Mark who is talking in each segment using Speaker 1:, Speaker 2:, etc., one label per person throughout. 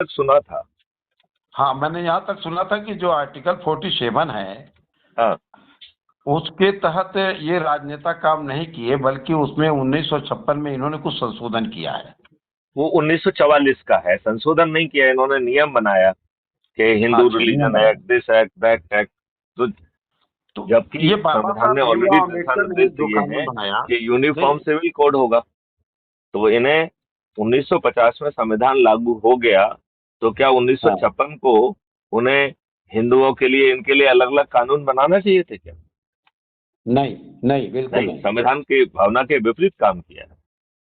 Speaker 1: तक सुना था।
Speaker 2: हाँ, मैंने यहाँ तक सुना था कि जो आर्टिकल 47 है
Speaker 1: हाँ,
Speaker 2: उसके तहत ये राजनेता काम नहीं किए, बल्कि उसमें 1956 में इन्होंने कुछ संशोधन किया है।
Speaker 1: वो 1944 का है, संशोधन नहीं किया इन्होंने, नियम बनाया कि हिंदू
Speaker 2: अच्छा, नियम
Speaker 1: रिलीजन
Speaker 2: बनाया।
Speaker 1: Act, this act, that act. तो
Speaker 2: तो
Speaker 1: जबकि
Speaker 2: ये बाबा
Speaker 1: संविधान ने
Speaker 2: साहब
Speaker 1: ऑलरेडी
Speaker 2: भीमराव
Speaker 1: दिशा
Speaker 2: अम्बेडकर ने
Speaker 1: निर्देश
Speaker 2: जो
Speaker 1: दिए
Speaker 2: कानून
Speaker 1: हैं
Speaker 2: बनाया,
Speaker 1: कि यूनिफॉर्म
Speaker 2: नहीं,
Speaker 1: सिविल कोड होगा। तो इन्हें 1950 में संविधान लागू हो गया, तो क्या
Speaker 2: हाँ,
Speaker 1: 1956 को उन्हें हिंदुओं के लिए, इनके लिए अलग अलग कानून बनाना चाहिए थे क्या?
Speaker 2: नहीं, नहीं, बिल्कुल
Speaker 1: नहीं,
Speaker 2: नहीं,
Speaker 1: संविधान की भावना के विपरीत काम किया है।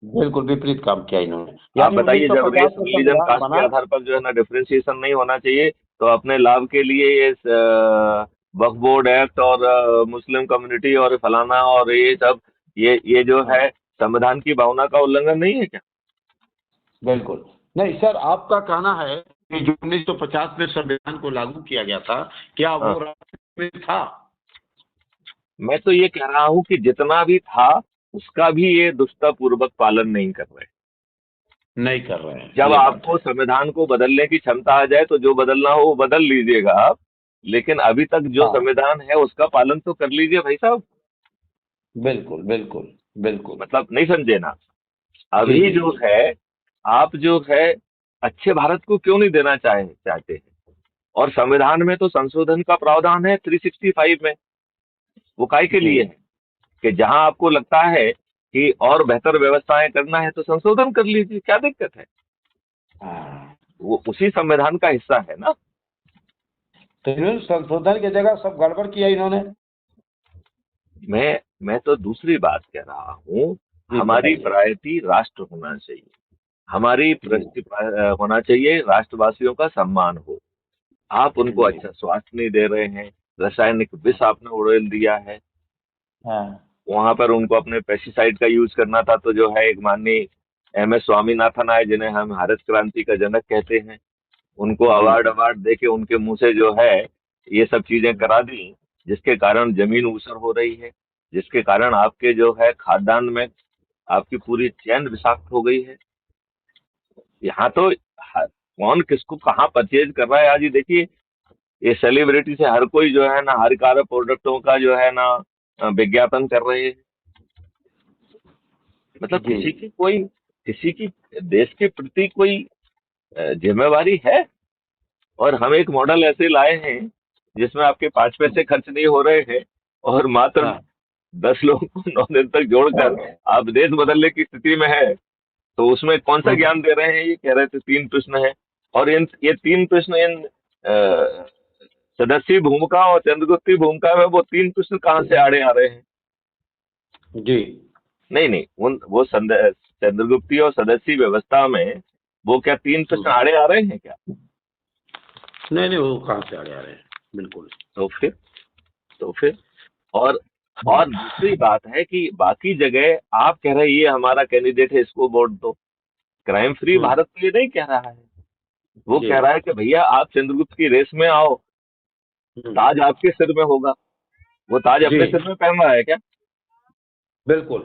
Speaker 2: बिल्कुल विपरीत काम किया इन्होंने।
Speaker 1: आप
Speaker 2: यानी
Speaker 1: बताइए, जब रेस
Speaker 2: 1950 में
Speaker 1: रिलीजन
Speaker 2: संविधान
Speaker 1: कास्ट के
Speaker 2: बना।
Speaker 1: आधार पर जो है ना डिफरेंशिएशन नहीं होना चाहिए, तो अपने लाभ के लिए ये वक्फ बोर्ड एक्ट और मुस्लिम कम्युनिटी और फलाना और ये सब, ये जो
Speaker 2: हाँ,
Speaker 1: है संविधान की भावना का उल्लंघन नहीं है क्या?
Speaker 2: बिल्कुल नहीं सर, आपका कहना है कि जो 1950 में संविधान को लागू किया गया था, क्या वो
Speaker 1: हाँ,
Speaker 2: राष्ट्र में था?
Speaker 1: मैं तो ये कह रहा हूं कि जितना भी था उसका भी ये दुष्टतापूर्वक पालन नहीं कर रहे।
Speaker 2: नहीं कर रहे हैं,
Speaker 1: जब
Speaker 2: ये बात
Speaker 1: आपको
Speaker 2: है।
Speaker 1: संविधान को बदलने की क्षमता आ जाए तो जो बदलना हो वो बदल लीजिएगा आप, लेकिन अभी तक जो
Speaker 2: हाँ,
Speaker 1: संविधान है उसका पालन तो कर लीजिए भाई साहब।
Speaker 2: बिल्कुल, बिल्कुल, बिल्कुल।
Speaker 1: मतलब नहीं समझे ना?
Speaker 2: जी,
Speaker 1: अभी
Speaker 2: जी,
Speaker 1: जो
Speaker 2: जी।
Speaker 1: है, आप जो है अच्छे भारत को क्यों नहीं देना चाहते हैं? और संविधान में तो संशोधन का प्रावधान है 365 में। वो काय के
Speaker 2: जी,
Speaker 1: लिए है कि जहां आपको लगता है कि और बेहतर व्यवस्थाएं करना है तो संशोधन कर लीजिए, क्या दिक्कत है?
Speaker 2: हाँ।
Speaker 1: वो उसी संविधान का हिस्सा है ना।
Speaker 2: तो इन्होंने संशोधन की जगह सब गड़बड़ किया इन्होंने।
Speaker 1: मैं तो दूसरी बात कह रहा हूँ।
Speaker 2: जी,
Speaker 1: हमारी
Speaker 2: बताइए।
Speaker 1: प्रायोरिटी राष्ट्र होना चाहिए। हमारी
Speaker 2: जी,
Speaker 1: होना चाहिए राष्ट्रवासियों का सम्मान हो। आप उनको
Speaker 2: जी।
Speaker 1: अच्छा स्वास्थ्य नहीं दे रहे हैं, रासायनिक विष आपने उड़ेल दिया है।
Speaker 2: हाँ,
Speaker 1: वहां पर उनको अपने पेस्टिसाइड का यूज करना था, तो जो है एक माननीय MS स्वामीनाथन आए, जिन्हें हम हरित क्रांति का जनक कहते हैं, उनको
Speaker 2: जी,
Speaker 1: अवार्ड
Speaker 2: जी।
Speaker 1: अवार्ड देके उनके मुंह से जो है ये सब चीजें करा दी, जिसके कारण जमीन ऊसर हो रही है, जिसके कारण आपके जो है खाद्यान्न में आपकी पूरी चैन विषाक्त हो गई है। यहाँ तो कौन किसको कहाँ परचेज कर रहा है आज ही देखिए। ये सेलिब्रिटी से हर कोई जो है ना हानिकारक प्रोडक्टों का जो है ना विज्ञापन कर रहे हैं। मतलब
Speaker 2: जी।
Speaker 1: किसी की देश के प्रति कोई जिम्मेवारी है? और हम एक मॉडल ऐसे लाए हैं जिसमें आपके 5 पैसे खर्च नहीं हो रहे हैं, और मात्र
Speaker 2: हाँ,
Speaker 1: 10 लोगों को 9 दिन तक जोड़कर आप देश बदलने की स्थिति में है। तो उसमें कौन सा ज्ञान दे रहे हैं? ये कह रहे थे 3 प्रश्न है, और ये 3 प्रश्न इन सदस्यी भूमिका और चंद्रगुप्ती भूमिका में वो 3 प्रश्न कहाँ से आड़े आ रहे हैं?
Speaker 2: जी।
Speaker 1: नहीं नहीं, उन वो चंद्रगुप्ती और सदस्यी व्यवस्था में वो क्या 3 प्रश्न आड़े आ रहे हैं क्या?
Speaker 2: नहीं, नहीं, वो कहाँ से आगे आ रहे हैं? बिल्कुल।
Speaker 1: तो फिर तो फिर और और दूसरी बात है कि बाकी जगह आप कह रहे हैं ये हमारा कैंडिडेट है, इसको वोट दो। क्राइम फ्री
Speaker 2: हम्म।
Speaker 1: भारत तो ये नहीं कह रहा है। वो
Speaker 2: जी।
Speaker 1: कह रहा है कि भैया आप चंद्रगुप्त की रेस में आओ,
Speaker 2: हम्म।
Speaker 1: ताज आपके सिर में होगा। वो ताज
Speaker 2: जी,
Speaker 1: अपने सिर में पहन रहा है क्या?
Speaker 2: बिल्कुल,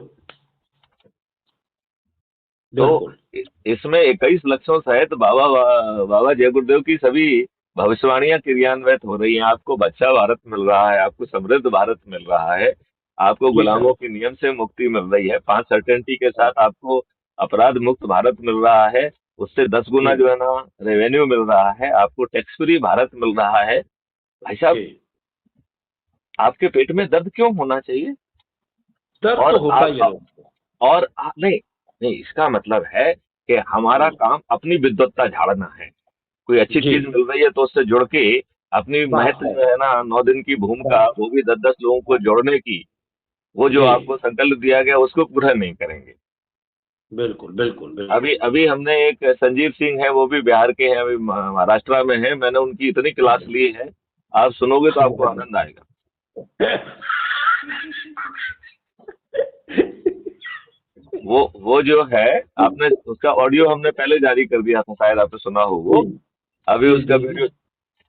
Speaker 1: तो
Speaker 2: बिल्कुल।
Speaker 1: इसमें 21 लक्षण सहित बाबा जय गुरुदेव की सभी भविष्यवाणियां क्रियान्वित हो रही हैं। आपको बच्चा भारत मिल रहा है, आपको समृद्ध भारत मिल रहा है, आपको
Speaker 2: जी सर।
Speaker 1: गुलामों के नियम से मुक्ति मिल रही है, 5 सर्टेनिटी के साथ आपको अपराध मुक्त भारत मिल रहा है, उससे 10 गुना
Speaker 2: जी,
Speaker 1: जो है ना रेवेन्यू मिल रहा है, आपको टैक्स फ्री भारत मिल रहा है। भाई साहब,
Speaker 2: जी।
Speaker 1: आपके पेट में दर्द क्यों होना चाहिए?
Speaker 2: दर्द तो
Speaker 1: और
Speaker 2: होता ही है लोगों को।
Speaker 1: नहीं नहीं, इसका मतलब है कि हमारा
Speaker 2: हम्म।
Speaker 1: काम अपनी विद्वत्ता झाड़ना है। कोई अच्छी
Speaker 2: जी।
Speaker 1: चीज मिल रही है तो उससे जुड़ के अपनी
Speaker 2: बस,
Speaker 1: महत्व जो
Speaker 2: बस,
Speaker 1: है ना 9 दिन की भूमिका,
Speaker 2: बस,
Speaker 1: वो भी 10-10 लोगों को जोड़ने की, वो जो
Speaker 2: जी।
Speaker 1: आपको संकल्प दिया गया उसको पूरा नहीं करेंगे।
Speaker 2: बिल्कुल, बिल्कुल,
Speaker 1: अभी
Speaker 2: बिल्कुल।
Speaker 1: अभी हमने एक संजीव सिंह है, वो भी बिहार के हैं, अभी महाराष्ट्र में है, मैंने उनकी इतनी क्लास ली है, आप सुनोगे तो आपको आनंद आएगा। वो जो है, आपने उसका ऑडियो हमने पहले जारी कर दिया था, शायद आपने सुना हो
Speaker 2: जी,
Speaker 1: वो। अभी
Speaker 2: जी,
Speaker 1: उसका
Speaker 2: जी, जी।
Speaker 1: वीडियो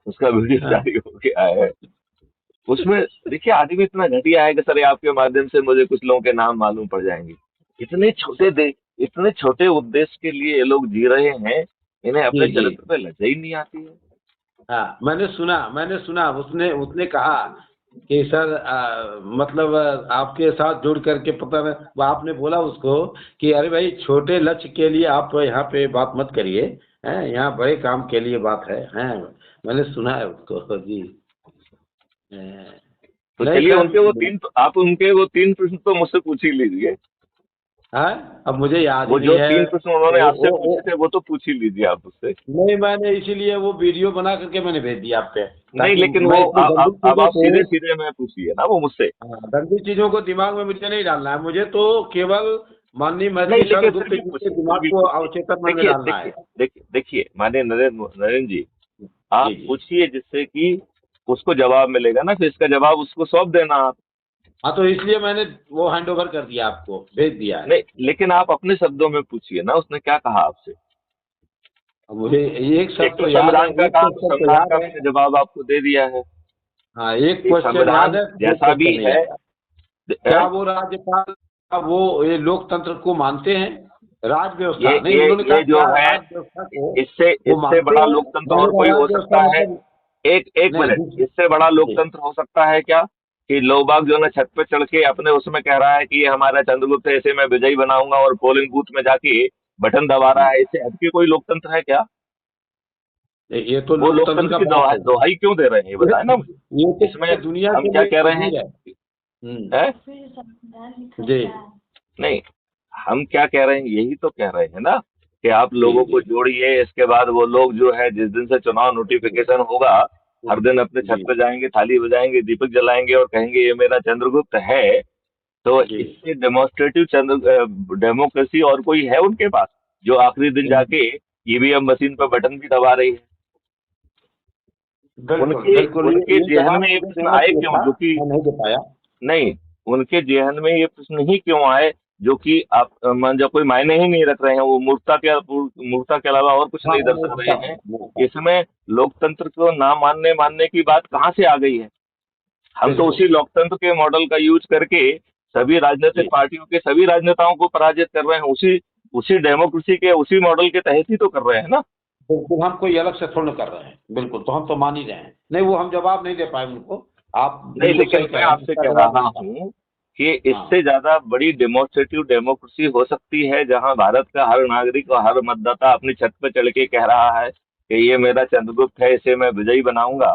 Speaker 1: उसका वीडियो
Speaker 2: हाँ।
Speaker 1: जारी हो गया है। उसमें देखिए आदमी इतना घटिया है कि सर, ये आपके माध्यम से मुझे कुछ लोगों के नाम मालूम पड़ जाएंगे। इतने छोटे उद्देश्य के लिए ये लोग जी रहे हैं। इन्हें अपने
Speaker 2: जी जी।
Speaker 1: चरित्र पे लज्जा ही नहीं आती है।
Speaker 2: हाँ, मैंने सुना उसने उसने कहा कि सर मतलब आपके साथ जुड़ करके पता नहीं, वो आपने बोला उसको कि अरे भाई छोटे लक्ष्य के लिए आप यहाँ पे बात मत करिए, हैं यहाँ बड़े काम के लिए बात है, हैं। मैंने सुना है उसको जी। हैं।
Speaker 1: तो
Speaker 2: नहीं
Speaker 1: चलिए,
Speaker 2: सर।
Speaker 1: उनके वो तीन, आप उनके वो 3 प्रश्न तो मुझसे पूछ ही लीजिए।
Speaker 2: हाँ, अब मुझे याद ही
Speaker 1: वो
Speaker 2: नहीं
Speaker 1: जो
Speaker 2: है।
Speaker 1: 3 प्रश्न उन्होंने आपसे
Speaker 2: वो
Speaker 1: पूछे थे, वो तो पूछ ही लीजिए आप उससे।
Speaker 2: नहीं, मैंने इसीलिए वो वीडियो बना करके मैंने भेज दिया आप पे,
Speaker 1: नहीं,
Speaker 2: ताकि
Speaker 1: लेकिन
Speaker 2: मैं
Speaker 1: वो
Speaker 2: इतनी गंदी
Speaker 1: अब
Speaker 2: चीजों
Speaker 1: आप
Speaker 2: को,
Speaker 1: सीधे-सीधे में पूछिए ना वो मुझसे।
Speaker 2: हाँ, गंदी चीजों को दिमाग में मुझे नहीं डालना है, मुझे तो केवल माननीय
Speaker 1: नहीं,
Speaker 2: महर्षि सर
Speaker 1: लेकिन
Speaker 2: गुप्त जी के
Speaker 1: फिर
Speaker 2: दिमाग
Speaker 1: भी
Speaker 2: को
Speaker 1: पूछिए।
Speaker 2: अवचेतन मन में
Speaker 1: देखिए
Speaker 2: डालना
Speaker 1: देखिए
Speaker 2: है।
Speaker 1: देखिए माननीय नरेंद्र जी,
Speaker 2: जी
Speaker 1: आप
Speaker 2: जी।
Speaker 1: पूछिए जिससे कि उसको जवाब मिलेगा ना, फिर इसका जवाब उसको सौंप देना आप।
Speaker 2: हाँ, तो इसलिए मैंने वो हैंड ओवर कर दिया, आपको भेज दिया है।
Speaker 1: नहीं, लेकिन आप अपने शब्दों में पूछिए ना, उसने क्या कहा आपसे।
Speaker 2: अब मुझे एक
Speaker 1: एक
Speaker 2: शब्द
Speaker 1: तो
Speaker 2: तो याद है,
Speaker 1: संविधान का
Speaker 2: एक
Speaker 1: कहा, तो
Speaker 2: क्वेश्चन तो
Speaker 1: संविधान
Speaker 2: याद
Speaker 1: का
Speaker 2: है।
Speaker 1: मैंने जवाब आपको दे दिया है।
Speaker 2: हाँ, एक
Speaker 1: कि
Speaker 2: क्वेश्चन याद
Speaker 1: संविधान
Speaker 2: है, एक
Speaker 1: जैसा भी
Speaker 2: क्वेश्चन नहीं
Speaker 1: है,
Speaker 2: याद है। क्या वो राज्यपाल वो ये लोकतंत्र को मानते हैं? राज
Speaker 1: ये
Speaker 2: व्यवस्था नहीं,
Speaker 1: ये
Speaker 2: उन्होंने कहा
Speaker 1: ये जो
Speaker 2: क्या
Speaker 1: है,
Speaker 2: राज व्यवस्था को
Speaker 1: इससे
Speaker 2: वो
Speaker 1: इससे
Speaker 2: मानते
Speaker 1: बड़ा
Speaker 2: हैं?
Speaker 1: लोकतंत्र
Speaker 2: मैंने
Speaker 1: और
Speaker 2: कहा
Speaker 1: कोई हो
Speaker 2: राज व्यवस्था
Speaker 1: सकता है?
Speaker 2: मतलब
Speaker 1: एक एक
Speaker 2: नहीं
Speaker 1: मिनट, इससे बड़ा
Speaker 2: जी।
Speaker 1: लोकतंत्र हो सकता है क्या कि लोग बाग जो है ना छत पे चढ़ के अपने उसमें कह रहा है कि ये हमारा चंद्रगुप्त है, इसे मैं विजयी बनाऊंगा, और पोलिंग बूथ में जाके बटन दबा रहा है, इससे हटके कोई लोकतंत्र है क्या?
Speaker 2: ये तो
Speaker 1: वो
Speaker 2: लोकतंत्र
Speaker 1: लोकतंत्र
Speaker 2: का
Speaker 1: की
Speaker 2: बात है।
Speaker 1: दोहाई क्यों दे रहे हैं, ये बताए ना मुझे।
Speaker 2: ये तो
Speaker 1: इसमें
Speaker 2: पूरी दुनिया
Speaker 1: हम
Speaker 2: के
Speaker 1: क्या
Speaker 2: लिए
Speaker 1: कह रहे हैं?
Speaker 2: तहदीर है।
Speaker 1: है
Speaker 2: जी
Speaker 1: नहीं, हम क्या कह रहे हैं, यही तो कह रहे हैं ना कि आप
Speaker 2: जी
Speaker 1: लोगों
Speaker 2: जी
Speaker 1: को जोड़िए। इसके बाद वो लोग जो है, जिस दिन से चुनाव नोटिफिकेशन होगा, हर दिन अपने छत
Speaker 2: जी
Speaker 1: पे जाएंगे, थाली बजाएंगे, दीपक जलाएंगे और कहेंगे ये मेरा चंद्रगुप्त है। तो
Speaker 2: जी।
Speaker 1: इससे डेमोन्स्ट्रेटिव डेमोक्रेसी और कोई है उनके पास, जो आखिरी दिन जाके ईवीएम मशीन पर बटन भी दबा रही है?
Speaker 2: बिल्कुल
Speaker 1: उनके
Speaker 2: बिल्कुल,
Speaker 1: उनके
Speaker 2: ये
Speaker 1: जेहन
Speaker 2: जवाब
Speaker 1: में ये
Speaker 2: मुझे
Speaker 1: प्रश्न
Speaker 2: देना
Speaker 1: आए
Speaker 2: चाहिए
Speaker 1: क्यों,
Speaker 2: था,
Speaker 1: जो कि
Speaker 2: मैं नहीं दे पाया।
Speaker 1: नहीं, उनके जेहन में ये प्रश्न ही क्यों आए, जो कि आप मान जो कोई मायने ही नहीं रख रहे हैं, वो मूर्खता के अलावा और कुछ
Speaker 2: हाँ,
Speaker 1: नहीं दर्शा रहे
Speaker 2: मूर्खता
Speaker 1: हैं।
Speaker 2: मूर्खता।
Speaker 1: इसमें लोकतंत्र को ना मानने की बात कहाँ से आ गई है? हम तो
Speaker 2: बिल्कुल।
Speaker 1: उसी लोकतंत्र के मॉडल का यूज करके सभी राजनीतिक
Speaker 2: जी
Speaker 1: पार्टियों के सभी राजनेताओं को पराजित कर रहे हैं, उसी उसी डेमोक्रेसी के उसी मॉडल के तहत ही तो कर रहे हैं ना।
Speaker 2: बिल्कुल, हम कोई अलग से थोड़ा कर रहे हैं, बिल्कुल, तो हम तो मान ही रहे हैं। नहीं, वो हम जवाब नहीं दे पाए उनको। आप
Speaker 1: नहीं,
Speaker 2: बिल्कुल
Speaker 1: लेकिन
Speaker 2: सही कह
Speaker 1: मैं
Speaker 2: रहे हैं,
Speaker 1: आपसे
Speaker 2: इसका
Speaker 1: कह
Speaker 2: जवाब
Speaker 1: रहा
Speaker 2: नहीं था।
Speaker 1: हूँ कि
Speaker 2: हाँ
Speaker 1: इससे ज्यादा बड़ी डेमोक्रेटिव डेमोक्रेसी हो सकती है, जहां भारत का हर नागरिक और हर मतदाता अपनी छत पे चढ़ के कह रहा है कि ये मेरा चंद्रगुप्त है, इसे मैं विजयी बनाऊंगा,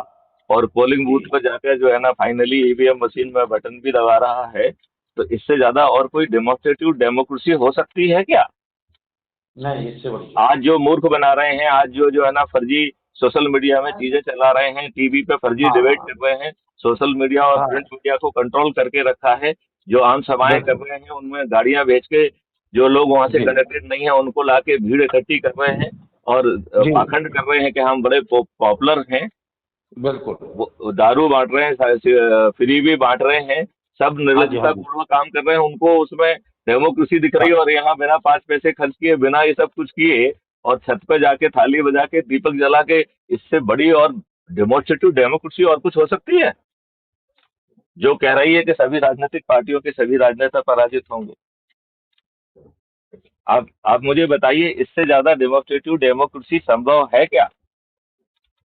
Speaker 1: और पोलिंग
Speaker 2: जी।
Speaker 1: बूथ पर जाकर जो है ना फाइनली ईवीएम मशीन में बटन भी दबा रहा है। तो इससे ज्यादा और कोई डेमोक्रेटिव डेमोक्रेसी हो सकती है क्या?
Speaker 2: नहीं, इससे बढ़िया।
Speaker 1: आज जो मूर्ख बना रहे हैं, आज जो जो है ना फर्जी सोशल मीडिया में चीजें चला रहे हैं, टीवी पे फर्जी
Speaker 2: हाँ
Speaker 1: डिबेट
Speaker 2: हाँ
Speaker 1: कर रहे हैं, सोशल मीडिया और
Speaker 2: हाँ।
Speaker 1: प्रिंट मीडिया को कंट्रोल करके रखा है। जो आम सभाएं कर
Speaker 2: बिल्कुल।
Speaker 1: रहे हैं, उनमें गाड़ियां भेज के जो लोग वहां से
Speaker 2: जी
Speaker 1: कनेक्टेड नहीं है उनको लाके भीड़ इकट्ठी कर रहे हैं, और
Speaker 2: जी।
Speaker 1: पाखंड कर रहे हैं कि हम बड़े पॉपुलर हैं।
Speaker 2: बिल्कुल।
Speaker 1: वो दारू बांट रहे हैं, फ्री भी बांट रहे हैं, सब
Speaker 2: हाँ जी हाँ
Speaker 1: निर्लजता
Speaker 2: जी।
Speaker 1: पूर्वक काम कर रहे हैं, उनको उसमें डेमोक्रेसी दिख रही है,
Speaker 2: हाँ।
Speaker 1: और यहाँ बिना 5 पैसे खर्च किए, बिना ये सब कुछ किए, और छत पे जाके थाली बजा के दीपक जला के, इससे बड़ी और डेमोक्रेटिव डेमोक्रेसी और कुछ हो सकती है, जो कह रही है कि सभी राजनीतिक पार्टियों के सभी राजनेता पराजित होंगे? आप मुझे बताइए, इससे ज्यादा डेमोक्रेटिव डेमोक्रेसी संभव है क्या?